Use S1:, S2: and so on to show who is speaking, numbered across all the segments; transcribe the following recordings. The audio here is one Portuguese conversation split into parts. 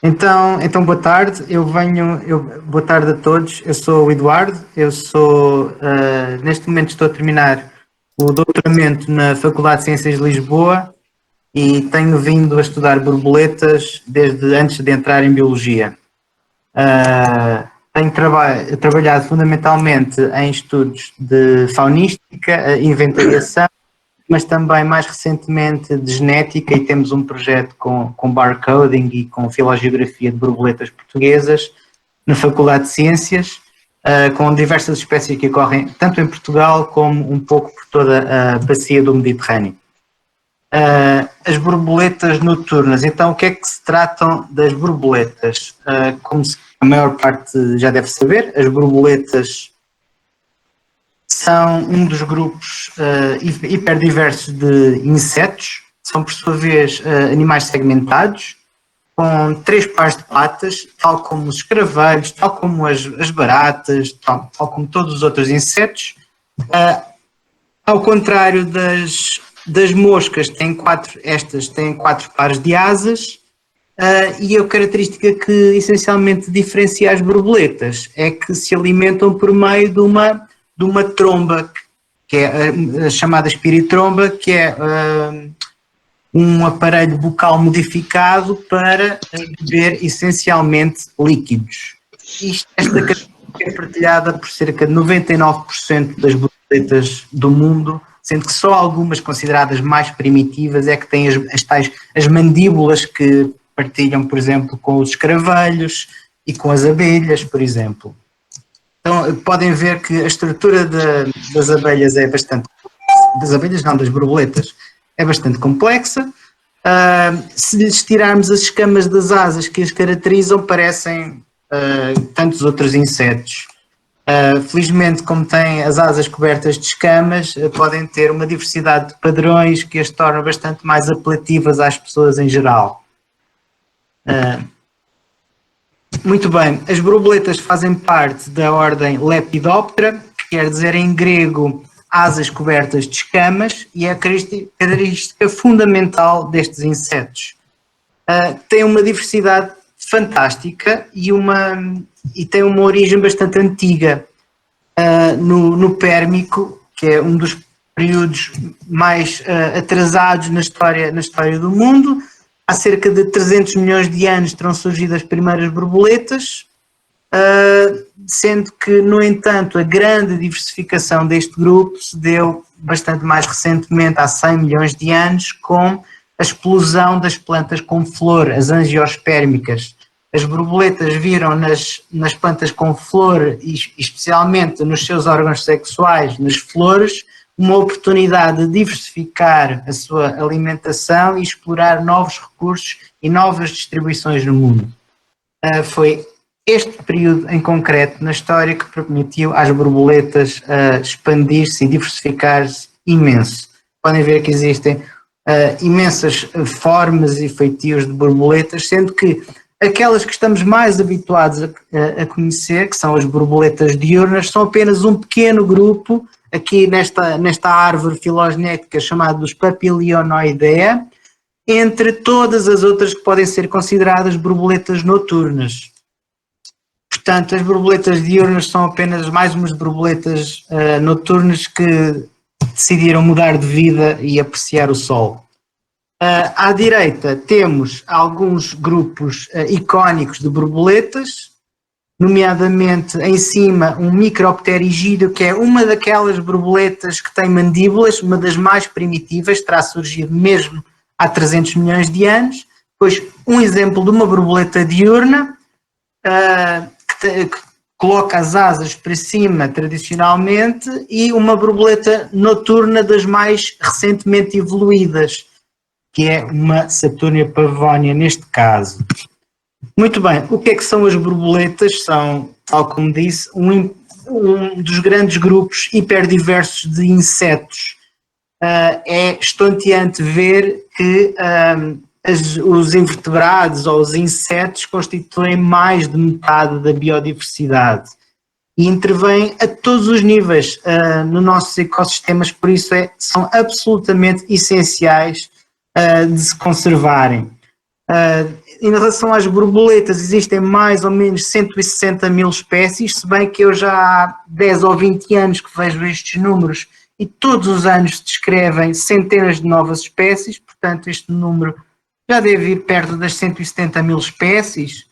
S1: Então boa tarde, boa tarde a todos, eu sou o Eduardo, neste momento estou a terminar o doutoramento na Faculdade de Ciências de Lisboa e tenho vindo a estudar borboletas desde antes de entrar em Biologia. Tenho trabalhado fundamentalmente em estudos de faunística, inventariação, mas também mais recentemente de genética, e temos um projeto com barcoding e com filogeografia de borboletas portuguesas na Faculdade de Ciências, com diversas espécies que ocorrem tanto em Portugal como um pouco por toda a bacia do Mediterrâneo. As borboletas noturnas, então o que é que se tratam das borboletas? Como a maior parte já deve saber, as borboletas são um dos grupos hiperdiversos de insetos, são por sua vez animais segmentados, com 3 pares de patas, tal como os escaravelhos, tal como as baratas, tal como todos os outros insetos. Ao contrário das moscas, estas têm 4 pares de asas, e a característica que essencialmente diferencia as borboletas é que se alimentam por meio de uma tromba, que é a chamada espiritromba, que é um aparelho bucal modificado para beber essencialmente líquidos. Esta característica é partilhada por cerca de 99% das borboletas do mundo, sendo que só algumas consideradas mais primitivas é que têm as mandíbulas que partilham, por exemplo, com os escaravelhos e com as abelhas, por exemplo. Então, podem ver que a estrutura das abelhas é bastante... Das abelhas não, das borboletas. É bastante complexa. Se lhes tirarmos as escamas das asas que as caracterizam, parecem tantos outros insetos. Felizmente, como têm as asas cobertas de escamas, podem ter uma diversidade de padrões que as tornam bastante mais apelativas às pessoas em geral. Muito bem, as borboletas fazem parte da ordem Lepidoptera, que quer dizer em grego asas cobertas de escamas, e é a característica fundamental destes insetos. Tem uma diversidade fantástica e tem uma origem bastante antiga. No Pérmico, que é um dos períodos mais atrasados na história do mundo, há cerca de 300 milhões de anos terão surgido as primeiras borboletas, sendo que, no entanto, a grande diversificação deste grupo se deu bastante mais recentemente, há 100 milhões de anos, com a explosão das plantas com flor, as angiospermicas. As borboletas viram nas plantas com flor, e especialmente nos seus órgãos sexuais, nas flores, uma oportunidade de diversificar a sua alimentação e explorar novos recursos e novas distribuições no mundo. Foi este período em concreto na história que permitiu às borboletas expandir-se e diversificar-se imenso. Podem ver que existem imensas formas e feitios de borboletas, sendo que aquelas que estamos mais habituados a conhecer, que são as borboletas diurnas, são apenas um pequeno grupo aqui nesta árvore filogenética chamada dos Papilionoidea, entre todas as outras que podem ser consideradas borboletas noturnas. Portanto, as borboletas diurnas são apenas mais umas borboletas noturnas que decidiram mudar de vida e apreciar o sol. À direita temos alguns grupos icónicos de borboletas, nomeadamente em cima um Micropterygídeo, que é uma daquelas borboletas que tem mandíbulas, uma das mais primitivas, terá surgido mesmo há 300 milhões de anos. Depois um exemplo de uma borboleta diurna, que coloca as asas para cima tradicionalmente, e uma borboleta noturna das mais recentemente evoluídas, que é uma Saturnia pavonia neste caso. Muito bem, o que é que são as borboletas? São, tal como disse, um dos grandes grupos hiperdiversos de insetos. É estonteante ver que os invertebrados ou os insetos constituem mais de metade da biodiversidade e intervêm a todos os níveis nos nossos ecossistemas, por isso são absolutamente essenciais de se conservarem. Em relação às borboletas, existem mais ou menos 160 mil espécies, se bem que eu já há 10 ou 20 anos que vejo estes números e todos os anos se descrevem centenas de novas espécies, portanto este número já deve ir perto das 170 mil espécies,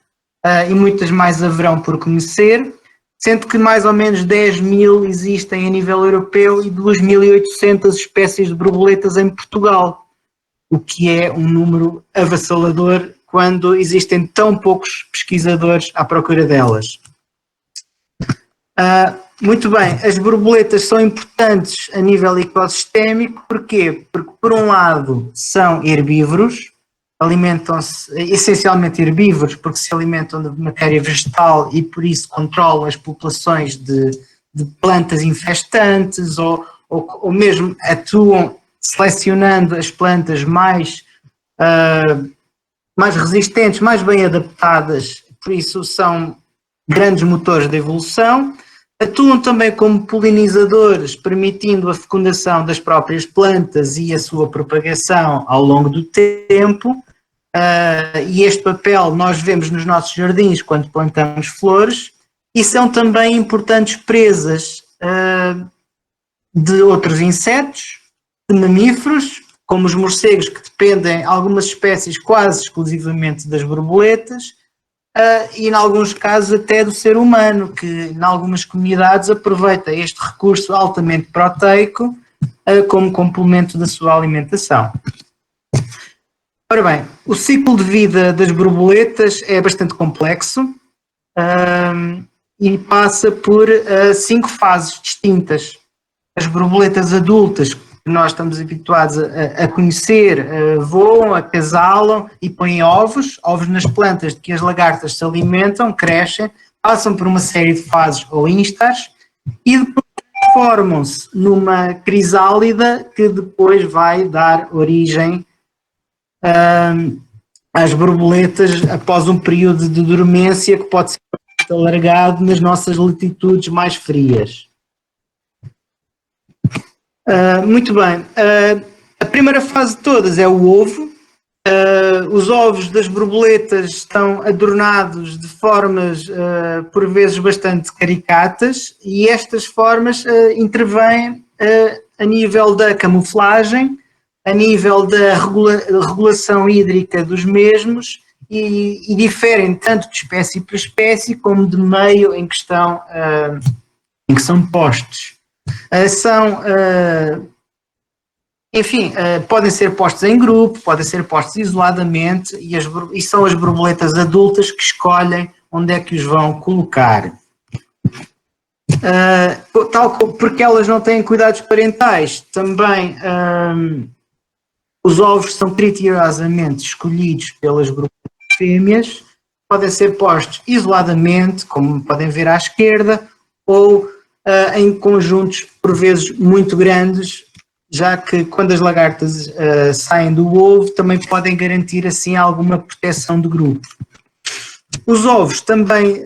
S1: e muitas mais haverão por conhecer, sendo que mais ou menos 10 mil existem a nível europeu e 2.800 espécies de borboletas em Portugal, o que é um número avassalador quando existem tão poucos pesquisadores à procura delas. Muito bem, as borboletas são importantes a nível ecossistémico, porquê? Porque por um lado são herbívoros, alimentam-se essencialmente herbívoros, porque se alimentam de matéria vegetal e por isso controlam as populações de plantas infestantes ou mesmo atuam selecionando as plantas mais resistentes, mais bem adaptadas, por isso são grandes motores de evolução. Atuam também como polinizadores, permitindo a fecundação das próprias plantas e a sua propagação ao longo do tempo. E este papel nós vemos nos nossos jardins quando plantamos flores, e são também importantes presas de outros insetos, de mamíferos, como os morcegos, que dependem, algumas espécies, quase exclusivamente das borboletas, e em alguns casos até do ser humano, que em algumas comunidades aproveita este recurso altamente proteico como complemento da sua alimentação. Ora bem, o ciclo de vida das borboletas é bastante complexo e passa por 5 fases distintas. As borboletas adultas, que nós estamos habituados a conhecer, voam, acasalam e põem ovos nas plantas de que as lagartas se alimentam, crescem, passam por uma série de fases ou instares e depois formam-se numa crisálida que depois vai dar origem às borboletas após um período de dormência que pode ser alargado nas nossas latitudes mais frias. Muito bem, a primeira fase de todas é o ovo. Os ovos das borboletas estão adornados de formas por vezes bastante caricatas e estas formas intervêm a nível da camuflagem, a nível da regulação hídrica dos mesmos e diferem tanto de espécie para espécie como de meio em que são postos. Podem ser postos em grupo, podem ser postos isoladamente e são as borboletas adultas que escolhem onde é que os vão colocar. Porque elas não têm cuidados parentais, também os ovos são criteriosamente escolhidos pelas borboletas fêmeas, podem ser postos isoladamente, como podem ver à esquerda, ou em conjuntos por vezes muito grandes, já que quando as lagartas saem do ovo também podem garantir assim alguma proteção de grupo. Os ovos também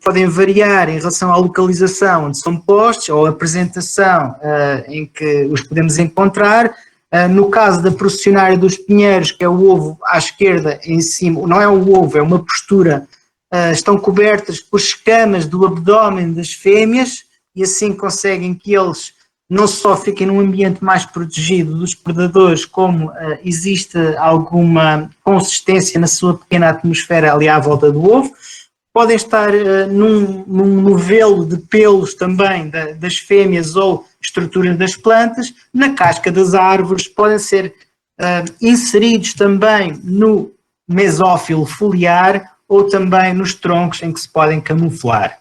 S1: podem variar em relação à localização onde são postos ou a apresentação em que os podemos encontrar. No caso da processionária dos pinheiros, que é o ovo à esquerda em cima, não é o ovo, é uma postura, estão cobertas por escamas do abdômen das fêmeas e assim conseguem que eles não só fiquem num ambiente mais protegido dos predadores, como existe alguma consistência na sua pequena atmosfera ali à volta do ovo. Podem estar num novelo de pelos também das fêmeas ou estruturas das plantas, na casca das árvores, podem ser inseridos também no mesófilo foliar ou também nos troncos em que se podem camuflar.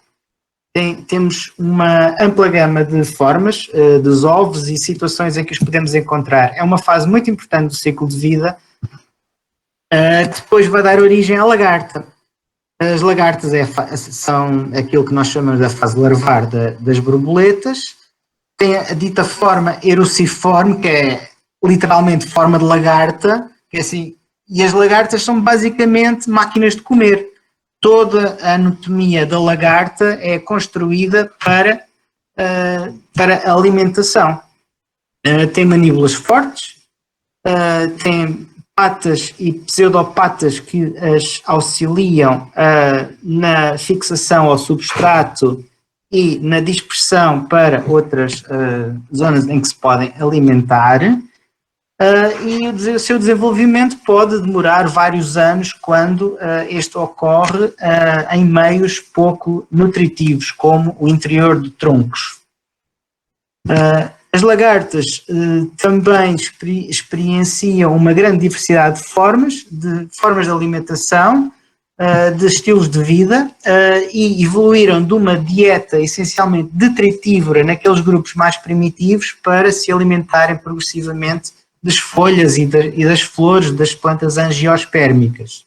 S1: Temos uma ampla gama de formas dos ovos e situações em que os podemos encontrar. É uma fase muito importante do ciclo de vida, que depois vai dar origem à lagarta. As lagartas são aquilo que nós chamamos da fase larvar das borboletas. Tem a dita forma eruciforme, que é literalmente forma de lagarta, que é assim, e as lagartas são basicamente máquinas de comer. Toda a anatomia da lagarta é construída para a alimentação. Tem mandíbulas fortes, tem patas e pseudopatas que as auxiliam na fixação ao substrato e na dispersão para outras zonas em que se podem alimentar. E o seu desenvolvimento pode demorar vários anos quando este ocorre em meios pouco nutritivos, como o interior de troncos. As lagartas também experienciam uma grande diversidade de formas de alimentação, de estilos de vida, e evoluíram de uma dieta essencialmente detritívora naqueles grupos mais primitivos para se alimentarem progressivamente das folhas e das flores das plantas angiospermicas.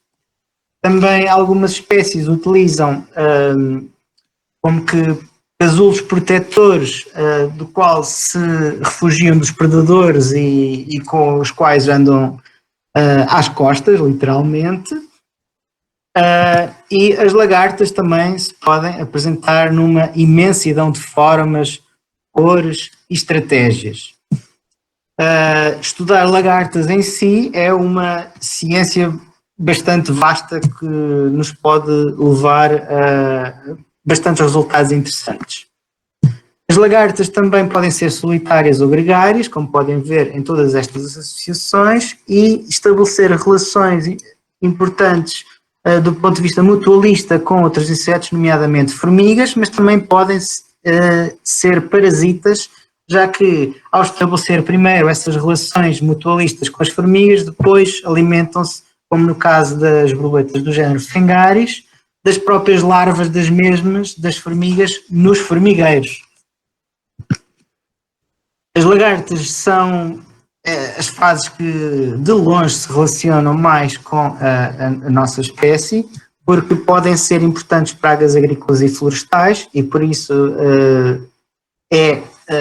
S1: Também algumas espécies utilizam como que casulos protetores, do qual se refugiam dos predadores e com os quais andam às costas, literalmente. E as lagartas também se podem apresentar numa imensidão de formas, cores e estratégias. Estudar lagartas em si é uma ciência bastante vasta que nos pode levar a bastantes resultados interessantes. As lagartas também podem ser solitárias ou gregárias, como podem ver em todas estas associações, e estabelecer relações importantes do ponto de vista mutualista com outros insetos, nomeadamente formigas, mas também podem ser parasitas, já que ao estabelecer primeiro essas relações mutualistas com as formigas, depois alimentam-se, como no caso das borboletas do género Fengaris, das próprias larvas das mesmas, das formigas, nos formigueiros. As lagartas são as fases que de longe se relacionam mais com a nossa espécie, porque podem ser importantes pragas agrícolas e florestais e por isso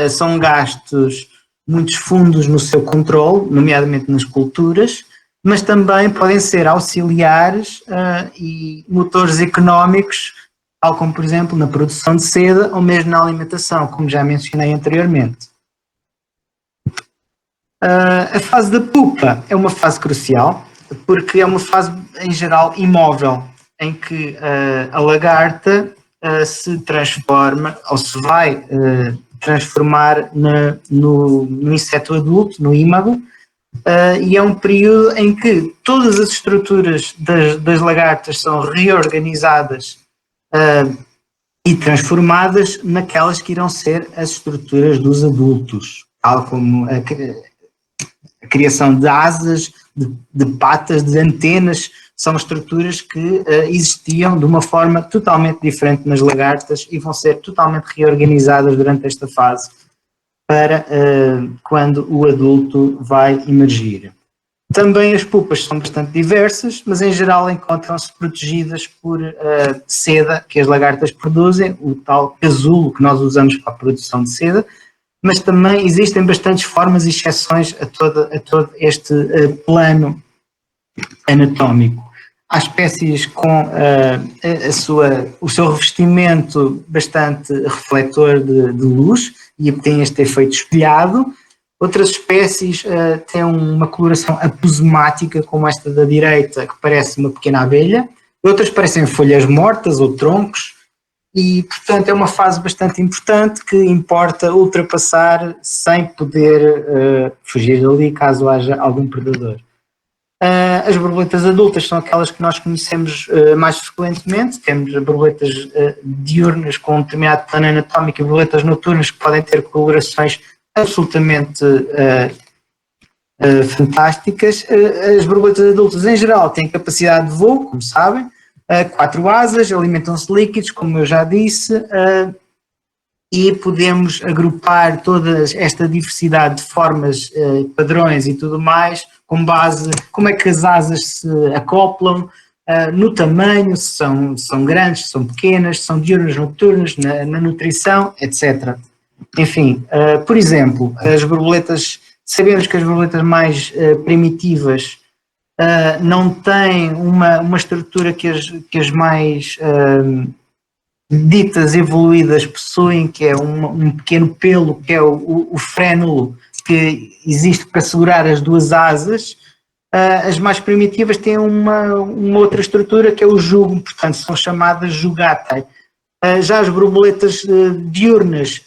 S1: são gastos muitos fundos no seu controle, nomeadamente nas culturas, mas também podem ser auxiliares e motores económicos, tal como, por exemplo, na produção de seda ou mesmo na alimentação, como já mencionei anteriormente. A fase da pupa é uma fase crucial, porque é uma fase, em geral, imóvel, em que a lagarta se transforma, ou se vai transformar no inseto adulto, no ímago, e é um período em que todas as estruturas das lagartas são reorganizadas e transformadas naquelas que irão ser as estruturas dos adultos, tal como a criação de asas, de patas, de antenas, são estruturas que existiam de uma forma totalmente diferente nas lagartas e vão ser totalmente reorganizadas durante esta fase para quando o adulto vai emergir. Também as pupas são bastante diversas, mas em geral encontram-se protegidas por seda que as lagartas produzem, o tal casulo que nós usamos para a produção de seda, mas também existem bastantes formas e exceções a todo este plano anatómico. Há espécies com o seu revestimento bastante refletor de luz e têm este efeito espelhado. Outras espécies têm uma coloração aposemática, como esta da direita, que parece uma pequena abelha. Outras parecem folhas mortas ou troncos. E, portanto, é uma fase bastante importante que importa ultrapassar sem poder fugir dali caso haja algum predador. As borboletas adultas são aquelas que nós conhecemos mais frequentemente. Temos borboletas diurnas com um determinado plano anatómico e borboletas noturnas que podem ter colorações absolutamente fantásticas. As borboletas adultas, em geral, têm capacidade de voo, como sabem, 4 asas, alimentam-se de líquidos, como eu já disse, e podemos agrupar toda esta diversidade de formas, padrões e tudo mais, com base como é que as asas se acoplam, no tamanho, se são grandes, se são pequenas, se são diurnas, noturnas, na nutrição, etc. Enfim, por exemplo, as borboletas, sabemos que as borboletas mais primitivas não têm uma estrutura que as mais ditas evoluídas possuem, que é um pequeno pelo, que é o frénulo, que existe para segurar as duas asas, As mais primitivas têm uma outra estrutura que é o jugo, portanto são chamadas jugatae. Já as borboletas diurnas,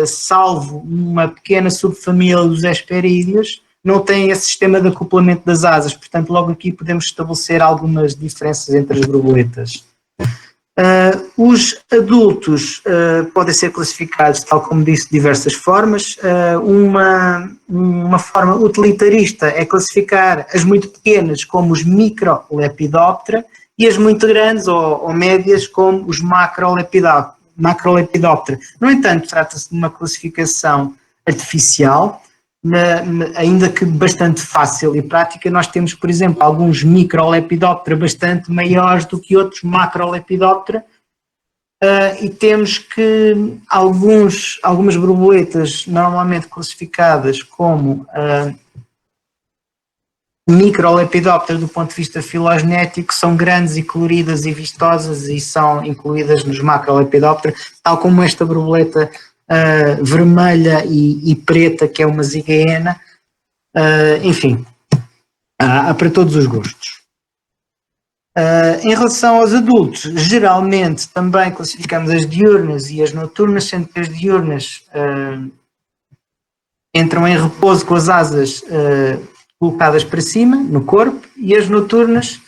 S1: salvo uma pequena subfamília dos hesperídeos, não têm esse sistema de acoplamento das asas, portanto logo aqui podemos estabelecer algumas diferenças entre as borboletas. Os adultos podem ser classificados, tal como disse, de diversas formas. Uma forma utilitarista é classificar as muito pequenas como os microlepidoptera e as muito grandes ou médias como os macrolepidoptera. No entanto, trata-se de uma classificação artificial, ainda que bastante fácil e prática. Nós temos, por exemplo, alguns microlepidoptera bastante maiores do que outros macrolepidoptera, e temos que algumas borboletas normalmente classificadas como microlepidoptera do ponto de vista filogenético são grandes e coloridas e vistosas e são incluídas nos macrolepidoptera, tal como esta borboleta vermelha e preta, que é uma zigaena. Enfim, há para todos os gostos. Em relação aos adultos, geralmente também classificamos as diurnas e as noturnas, sendo que as diurnas entram em repouso com as asas colocadas para cima, no corpo, e as noturnas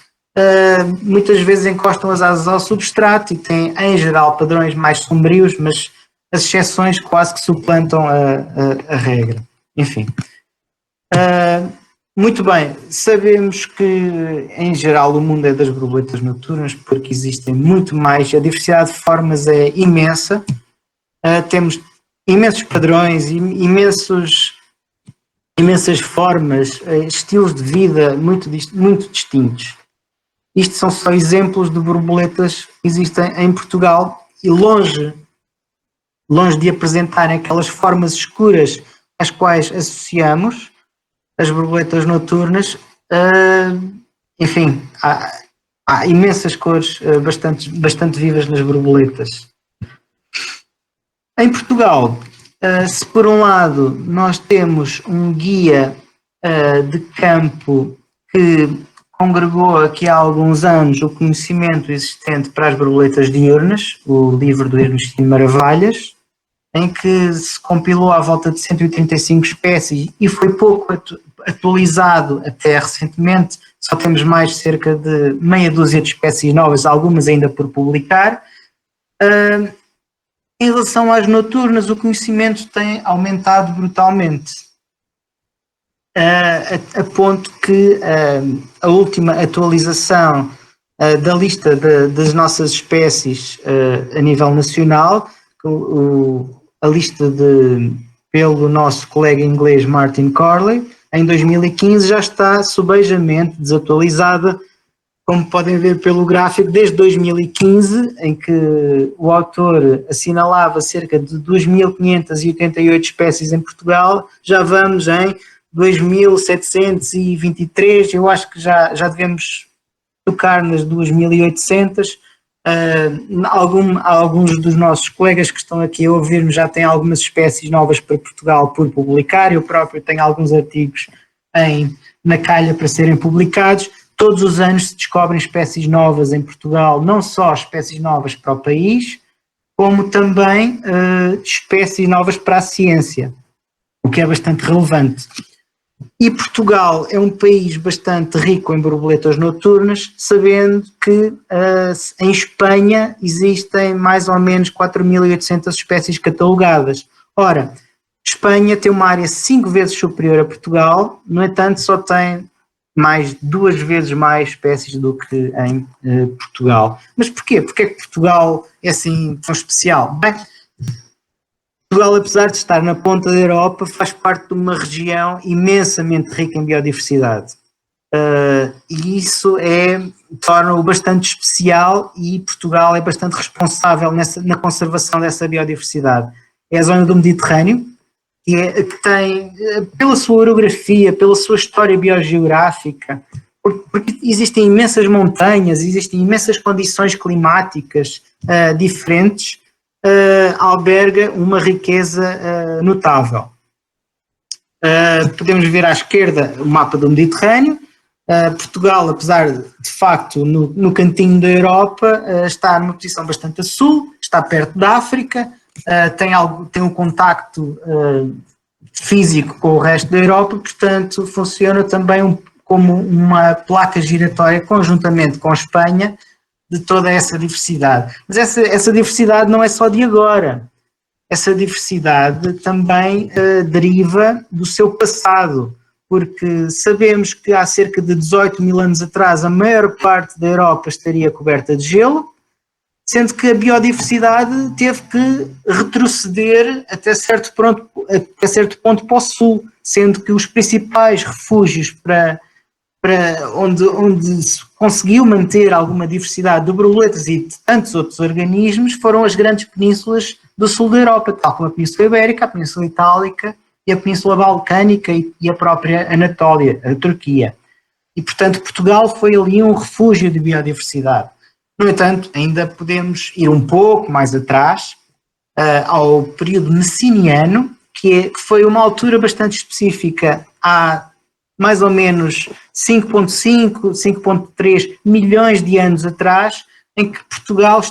S1: muitas vezes encostam as asas ao substrato e têm, em geral, padrões mais sombrios, mas as exceções quase que suplantam a regra. Enfim. Muito bem, sabemos que em geral o mundo é das borboletas noturnas porque existem muito mais, a diversidade de formas é imensa, temos imensos padrões, imensas formas, estilos de vida muito distintos. Isto são só exemplos de borboletas que existem em Portugal e longe de apresentarem aquelas formas escuras às quais associamos as borboletas noturnas, enfim, há imensas cores bastante vivas nas borboletas. Em Portugal, se por um lado nós temos um guia de campo que congregou aqui há alguns anos o conhecimento existente para as borboletas diurnas, o livro do Ernestino Maravalhas, em que se compilou à volta de 135 espécies e foi pouco atualizado até recentemente, só temos mais cerca de meia dúzia de espécies novas, algumas ainda por publicar. Em relação às noturnas, o conhecimento tem aumentado brutalmente, a ponto que a última atualização da lista das nossas espécies a nível nacional, a lista pelo nosso colega inglês Martin Corley, em 2015 já está subejamente desatualizada, como podem ver pelo gráfico, desde 2015, em que o autor assinalava cerca de 2.588 espécies em Portugal, já vamos em 2.723, eu acho que já devemos tocar nas 2.800. Alguns dos nossos colegas que estão aqui a ouvir-nos já têm algumas espécies novas para Portugal por publicar, eu próprio tenho alguns artigos na calha para serem publicados. Todos os anos se descobrem espécies novas em Portugal, não só espécies novas para o país, como também espécies novas para a ciência, o que é bastante relevante. E Portugal é um país bastante rico em borboletas noturnas, sabendo que em Espanha existem mais ou menos 4.800 espécies catalogadas. Ora, Espanha tem uma área 5 vezes superior a Portugal, no entanto só tem 2 vezes mais espécies do que em Portugal. Mas porquê? Porque é que Portugal é assim tão especial? Bem, Portugal, apesar de estar na ponta da Europa, faz parte de uma região imensamente rica em biodiversidade. E isso torna-o bastante especial e Portugal é bastante responsável na conservação dessa biodiversidade. É a zona do Mediterrâneo, que tem, pela sua orografia, pela sua história biogeográfica, porque existem imensas montanhas, existem imensas condições climáticas diferentes, alberga uma riqueza notável. Podemos ver à esquerda o mapa do Mediterrâneo, Portugal, apesar de facto no cantinho da Europa, está numa posição bastante a sul, está perto da África, tem um contacto físico com o resto da Europa, portanto funciona também como uma placa giratória conjuntamente com a Espanha de toda essa diversidade. Mas essa diversidade não é só de agora, essa diversidade também deriva do seu passado, porque sabemos que há cerca de 18 mil anos atrás a maior parte da Europa estaria coberta de gelo, sendo que a biodiversidade teve que retroceder até certo ponto para o sul, sendo que os principais refúgios para onde se conseguiu manter alguma diversidade de borboletas e de tantos outros organismos foram as grandes penínsulas do sul da Europa, tal como a Península Ibérica, a Península Itálica e a Península Balcânica e a própria Anatólia, a Turquia. E, portanto, Portugal foi ali um refúgio de biodiversidade. No entanto, ainda podemos ir um pouco mais atrás, ao período messiniano, que foi uma altura bastante específica, há mais ou menos 5,5, 5,3 milhões de anos atrás, em que Portugal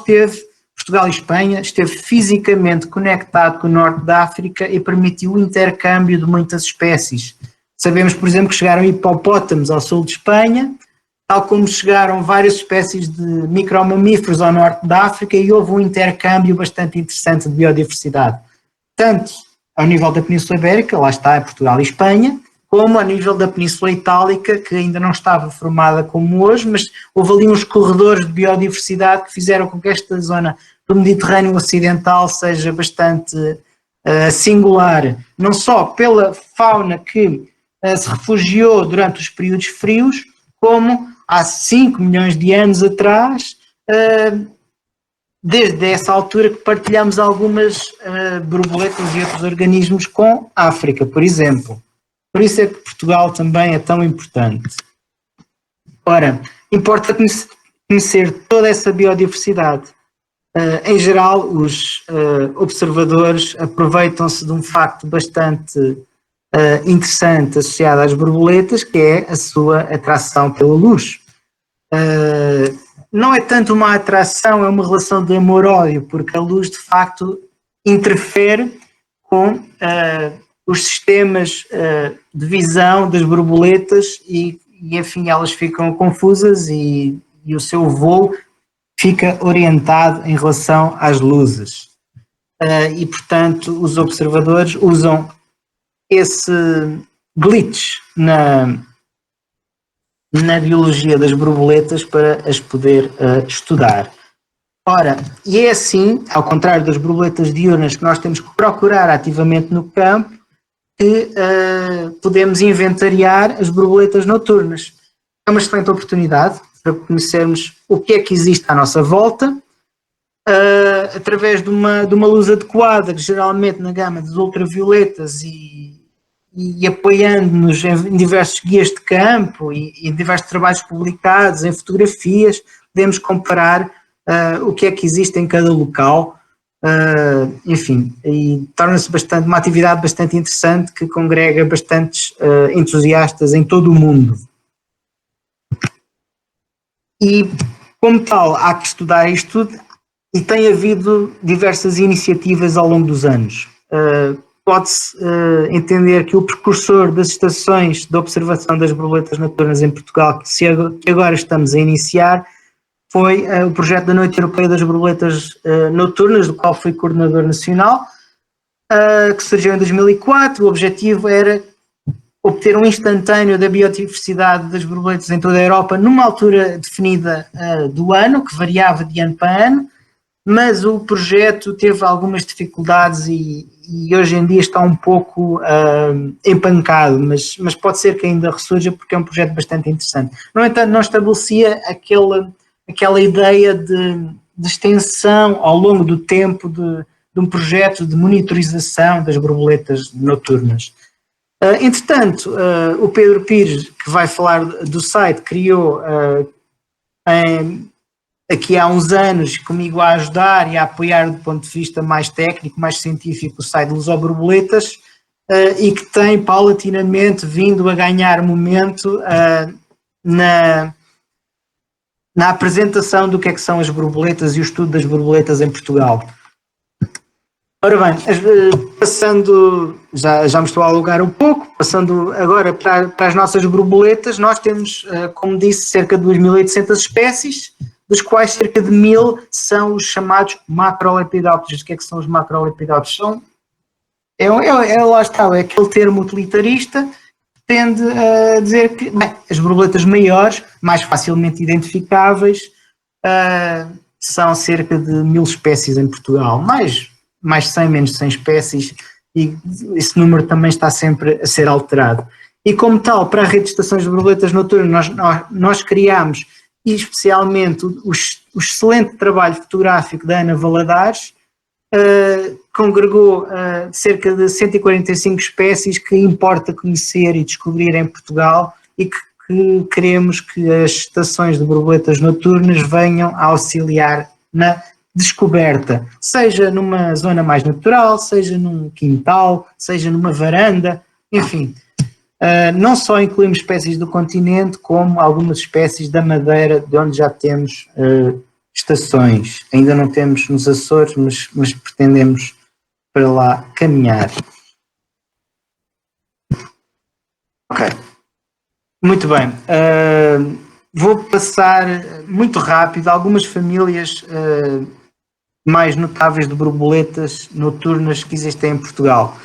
S1: e Espanha, esteve fisicamente conectado com o norte da África e permitiu o intercâmbio de muitas espécies. Sabemos, por exemplo, que chegaram hipopótamos ao sul de Espanha, tal como chegaram várias espécies de micromamíferos ao norte da África e houve um intercâmbio bastante interessante de biodiversidade. Tanto ao nível da Península Ibérica, lá está, Portugal e Espanha, como a nível da Península Itálica, que ainda não estava formada como hoje, mas houve ali uns corredores de biodiversidade que fizeram com que esta zona do Mediterrâneo Ocidental seja bastante singular, não só pela fauna que se refugiou durante os períodos frios, como há 5 milhões de anos atrás, desde essa altura que partilhamos algumas borboletas e outros organismos com a África, por exemplo. Por isso é que Portugal também é tão importante. Ora, importa conhecer toda essa biodiversidade. Em geral, os observadores aproveitam-se de um facto bastante interessante associado às borboletas, que é a sua atração pela luz. Não é tanto uma atração, é uma relação de amor-ódio, porque a luz de facto interfere com os sistemas de visão das borboletas e enfim, elas ficam confusas e o seu voo fica orientado em relação às luzes. E, portanto, os observadores usam esse glitch na biologia das borboletas para as poder estudar. Ora, e é assim, ao contrário das borboletas diurnas, que nós temos que procurar ativamente no campo, que podemos inventariar as borboletas noturnas. É uma excelente oportunidade para conhecermos o que é que existe à nossa volta, através de uma luz adequada, geralmente na gama dos ultravioletas e apoiando-nos em diversos guias de campo e em diversos trabalhos publicados, em fotografias, podemos comparar o que é que existe em cada local. Enfim, e torna-se uma atividade bastante interessante que congrega bastantes entusiastas em todo o mundo. E, como tal, há que estudar isto tudo e tem havido diversas iniciativas ao longo dos anos. Pode-se entender que o precursor das estações de observação das borboletas noturnas em Portugal, que agora estamos a iniciar, foi o projeto da Noite Europeia das Borboletas Noturnas, do qual fui coordenador nacional, que surgiu em 2004. O objetivo era obter um instantâneo da biodiversidade das borboletas em toda a Europa numa altura definida do ano, que variava de ano para ano, mas o projeto teve algumas dificuldades e hoje em dia está um pouco empancado, mas pode ser que ainda ressurja porque é um projeto bastante interessante. No entanto, não estabelecia aquela ideia de extensão ao longo do tempo de um projeto de monitorização das borboletas noturnas. Entretanto, o Pedro Pires, que vai falar do site, criou aqui há uns anos, comigo a ajudar e a apoiar do ponto de vista mais técnico, mais científico, o site Lusoborboletas, e que tem paulatinamente vindo a ganhar momento na apresentação do que é que são as borboletas e o estudo das borboletas em Portugal. Ora bem, passando, já me estou a alugar um pouco, passando agora para as nossas borboletas, nós temos, como disse, cerca de 2.800 espécies, dos quais cerca de 1.000 são os chamados macrolepidópteros. O que é que são os macrolepidópteros? Lá está, é aquele termo utilitarista que tende a dizer que as borboletas maiores, mais facilmente identificáveis, são cerca de 1.000 espécies em Portugal, mais 100, menos 100 espécies, e esse número também está sempre a ser alterado. E como tal, para a rede de estações de borboletas noturnas, nós criámos, e especialmente o excelente trabalho fotográfico da Ana Valadares, congregou cerca de 145 espécies que importa conhecer e descobrir em Portugal, e que queremos que as estações de borboletas noturnas venham a auxiliar na descoberta, seja numa zona mais natural, seja num quintal, seja numa varanda, enfim. Não só incluímos espécies do continente, como algumas espécies da Madeira, de onde já temos estações. Ainda não temos nos Açores, mas pretendemos para lá caminhar. Ok. Muito bem. Vou passar muito rápido algumas famílias mais notáveis de borboletas noturnas que existem em Portugal.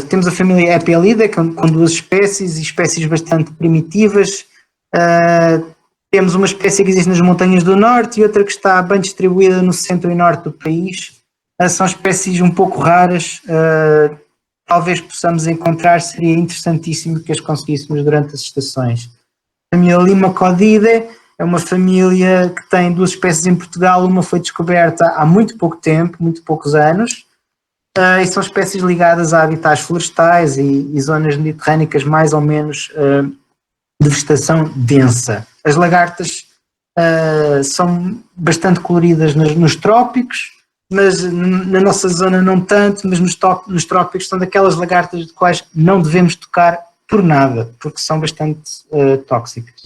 S1: Temos a família Epelida, com 2 espécies e espécies bastante primitivas. Temos uma espécie que existe nas montanhas do norte e outra que está bem distribuída no centro e norte do país. São espécies um pouco raras, talvez possamos encontrar, seria interessantíssimo que as conseguíssemos durante as estações. A família Limacodidae é uma família que tem 2 espécies em Portugal, uma foi descoberta há muito pouco tempo, muito poucos anos, e são espécies ligadas a habitats florestais e zonas mediterrânicas mais ou menos de vegetação densa. As lagartas são bastante coloridas nos trópicos, mas na nossa zona não tanto, mas nos trópicos são daquelas lagartas de quais não devemos tocar por nada, porque são bastante tóxicas.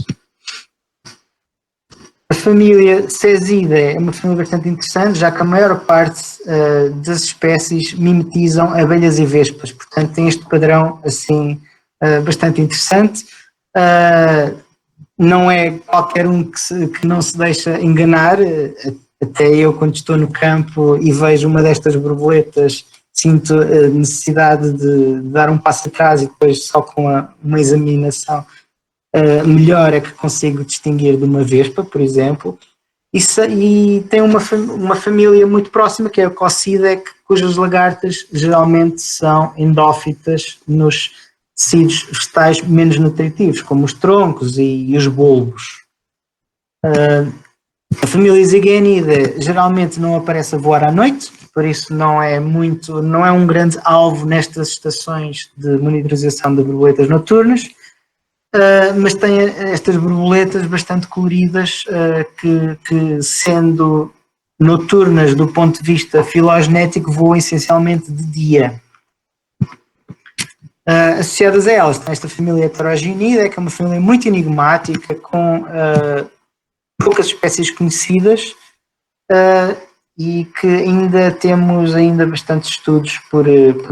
S1: A família Cesidae é uma família bastante interessante, já que a maior parte das espécies mimetizam abelhas e vespas, portanto tem este padrão assim bastante interessante. Não é qualquer um que não se deixa enganar, até eu quando estou no campo e vejo uma destas borboletas sinto a necessidade de dar um passo atrás e depois só com uma examinação melhor é que consigo distinguir de uma vespa, por exemplo, e tem uma família muito próxima que é a Coccidae, cujas lagartas geralmente são endófitas nos tecidos vegetais menos nutritivos, como os troncos e os bulbos. A família Zygenidae geralmente não aparece a voar à noite, por isso não é um grande alvo nestas estações de monitorização de borboletas noturnas, mas tem estas borboletas bastante coloridas que sendo noturnas do ponto de vista filogenético voam essencialmente de dia. Associadas a elas tem esta família Heterogenidae, que é uma família muito enigmática, com poucas espécies conhecidas e que ainda temos bastantes estudos por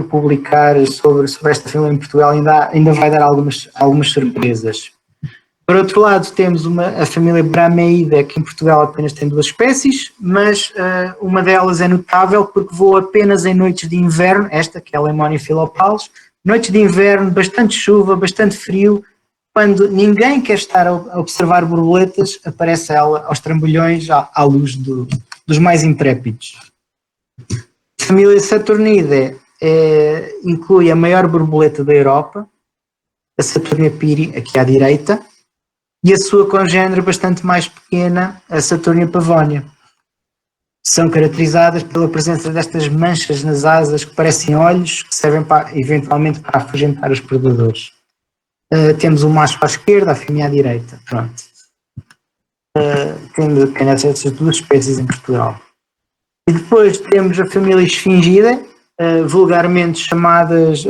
S1: publicar sobre esta família em Portugal, ainda vai dar algumas surpresas. Por outro lado, temos a família Brameidae, que em Portugal apenas tem 2 espécies, mas uma delas é notável porque voa apenas em noites de inverno, esta que é a Lemonia Philopalus, noites de inverno, bastante chuva, bastante frio, quando ninguém quer estar a observar borboletas, aparece ela aos trambolhões à luz dos mais intrépidos. A família Saturnidae inclui a maior borboleta da Europa, a Saturnia piri, aqui à direita, e a sua congênere bastante mais pequena, a Saturnia pavonia. São caracterizadas pela presença destas manchas nas asas que parecem olhos, que servem eventualmente para afugentar os predadores. Temos o macho à esquerda, a fêmea à direita. Pronto. Temos apenas essas 2 espécies em Portugal. E depois temos a família Sphingidae, vulgarmente chamadas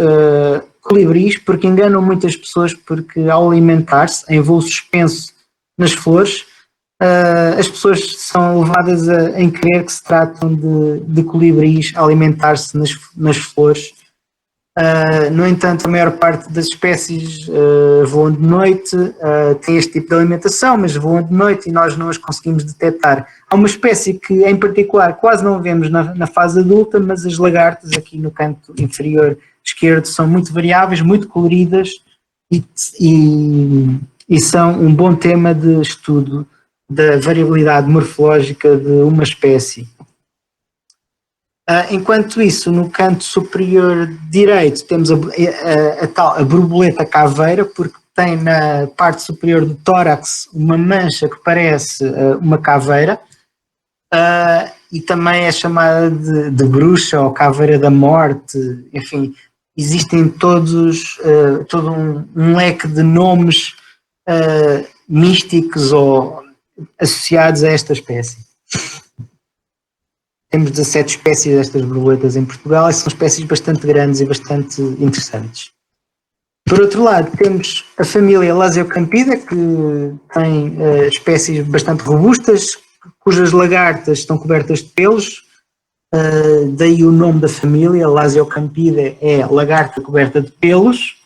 S1: colibris, porque enganam muitas pessoas, porque ao alimentar-se em voo suspenso nas flores, as pessoas são levadas em crer que se tratam de colibris a alimentar-se nas flores. No entanto, a maior parte das espécies voam de noite, têm este tipo de alimentação, mas voam de noite e nós não as conseguimos detectar. Há uma espécie que, em particular, quase não vemos na fase adulta, mas as lagartas, aqui no canto inferior esquerdo, são muito variáveis, muito coloridas e são um bom tema de estudo da variabilidade morfológica de uma espécie. Enquanto isso, no canto superior direito temos a borboleta caveira, porque tem na parte superior do tórax uma mancha que parece uma caveira, e também é chamada de bruxa ou caveira da morte. Enfim, existem todo um leque de nomes místicos ou associados a esta espécie. Temos 17 espécies destas borboletas em Portugal e são espécies bastante grandes e bastante interessantes. Por outro lado, temos a família Lasiocampidae, que tem espécies bastante robustas, cujas lagartas estão cobertas de pelos, daí o nome da família. Lasiocampidae é lagarta coberta de pelos.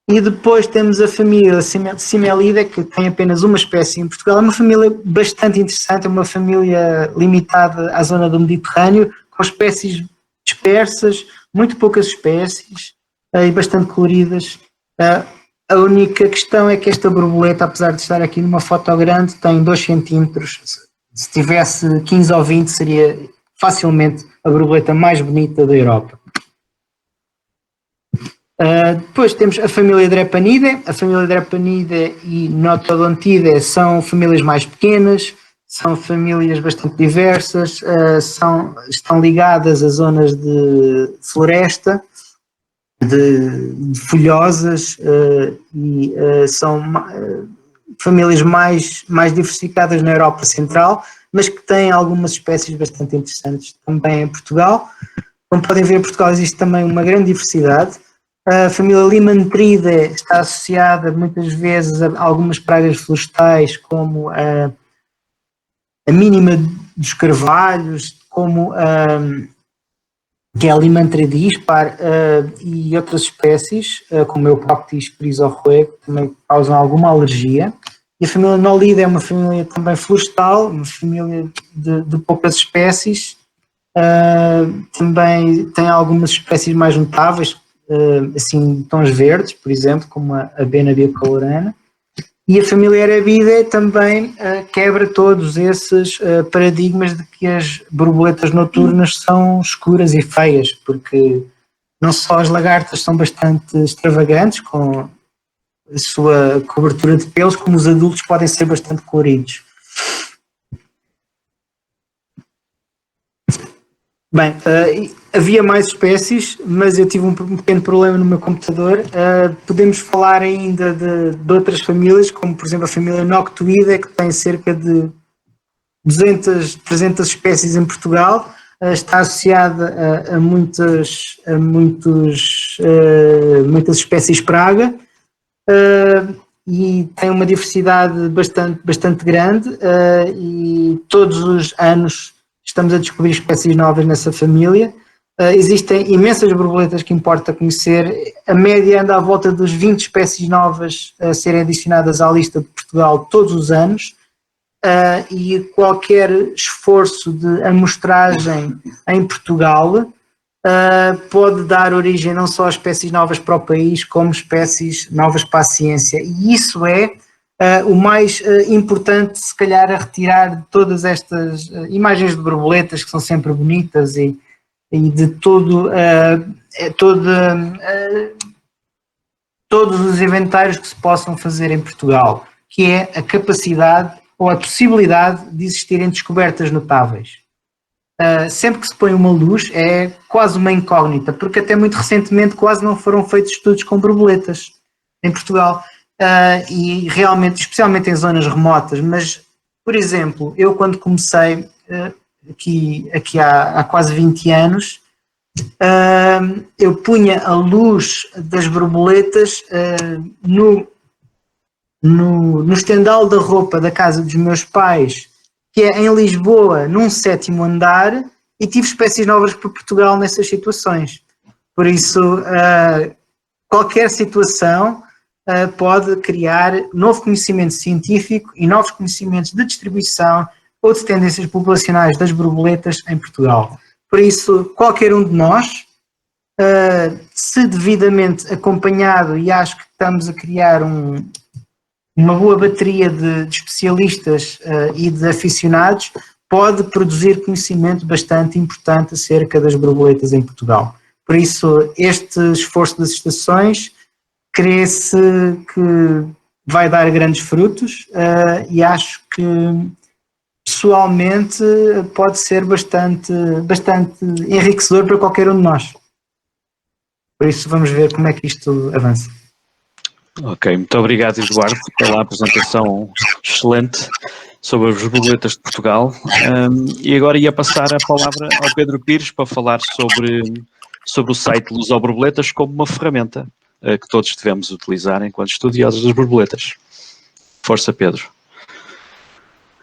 S1: E depois temos a família Simelidae, que tem apenas uma espécie em Portugal. É uma família bastante interessante, é uma família limitada à zona do Mediterrâneo, com espécies dispersas, muito poucas espécies e bastante coloridas. A única questão é que esta borboleta, apesar de estar aqui numa foto grande, tem 2 centímetros. Se tivesse 15 ou 20, seria facilmente a borboleta mais bonita da Europa. Depois temos a família Drepanidae. A família Drepanidae e Notodontidae são famílias mais pequenas, são famílias bastante diversas, estão ligadas a zonas de floresta, de folhosas, e são famílias mais diversificadas na Europa Central, mas que têm algumas espécies bastante interessantes também em Portugal. Como podem ver, em Portugal existe também uma grande diversidade. A família Limantridae está associada muitas vezes a algumas pragas florestais, como a mínima dos carvalhos, como que é a Limantria dispar, e outras espécies, como o Eucoptis crisórroe, que também causam alguma alergia. E a família Nolida é uma família também florestal, uma família de poucas espécies. Também tem algumas espécies mais notáveis, assim, tons verdes, por exemplo, como a Bena bicolorana. E a família Arabidae também quebra todos esses paradigmas de que as borboletas noturnas são escuras e feias, porque não só as lagartas são bastante extravagantes com a sua cobertura de pelos, como os adultos podem ser bastante coloridos. Bem, havia mais espécies, mas eu tive um pequeno problema no meu computador. Podemos falar ainda de outras famílias, como por exemplo a família Noctuidae, que tem cerca de 200, 300 espécies em Portugal. Está associada a muitas espécies praga, e tem uma diversidade bastante grande, e todos os anos estamos a descobrir espécies novas nessa família. Existem imensas borboletas que importa conhecer. A média anda à volta dos 20 espécies novas a serem adicionadas à lista de Portugal todos os anos, e qualquer esforço de amostragem em Portugal pode dar origem não só a espécies novas para o país, como espécies novas para a ciência. E isso é o mais importante, se calhar, a retirar de todas estas imagens de borboletas, que são sempre bonitas, e de todos os inventários que se possam fazer em Portugal, que é a capacidade ou a possibilidade de existirem descobertas notáveis. Sempre que se põe uma luz é quase uma incógnita, porque até muito recentemente quase não foram feitos estudos com borboletas em Portugal. E realmente, especialmente em zonas remotas, mas, por exemplo, eu quando comecei aqui há quase 20 anos, eu punha a luz das borboletas no estendal da roupa da casa dos meus pais, que é em Lisboa, num 7º andar, e tive espécies novas para Portugal nessas situações. Por isso, qualquer situação pode criar novo conhecimento científico e novos conhecimentos de distribuição ou de tendências populacionais das borboletas em Portugal. Por isso, qualquer um de nós, se devidamente acompanhado, e acho que estamos a criar uma boa bateria de especialistas e de aficionados, pode produzir conhecimento bastante importante acerca das borboletas em Portugal. Por isso, este esforço das estações crê-se que vai dar grandes frutos e acho que pessoalmente pode ser bastante enriquecedor para qualquer um de nós. Por isso vamos ver como é que isto avança.
S2: Ok, muito obrigado, Eduardo, pela apresentação excelente sobre as borboletas de Portugal. E agora ia passar a palavra ao Pedro Pires para falar sobre o site Lusoborboletas como uma ferramenta que todos devemos utilizar enquanto estudiosos das borboletas. Força, Pedro.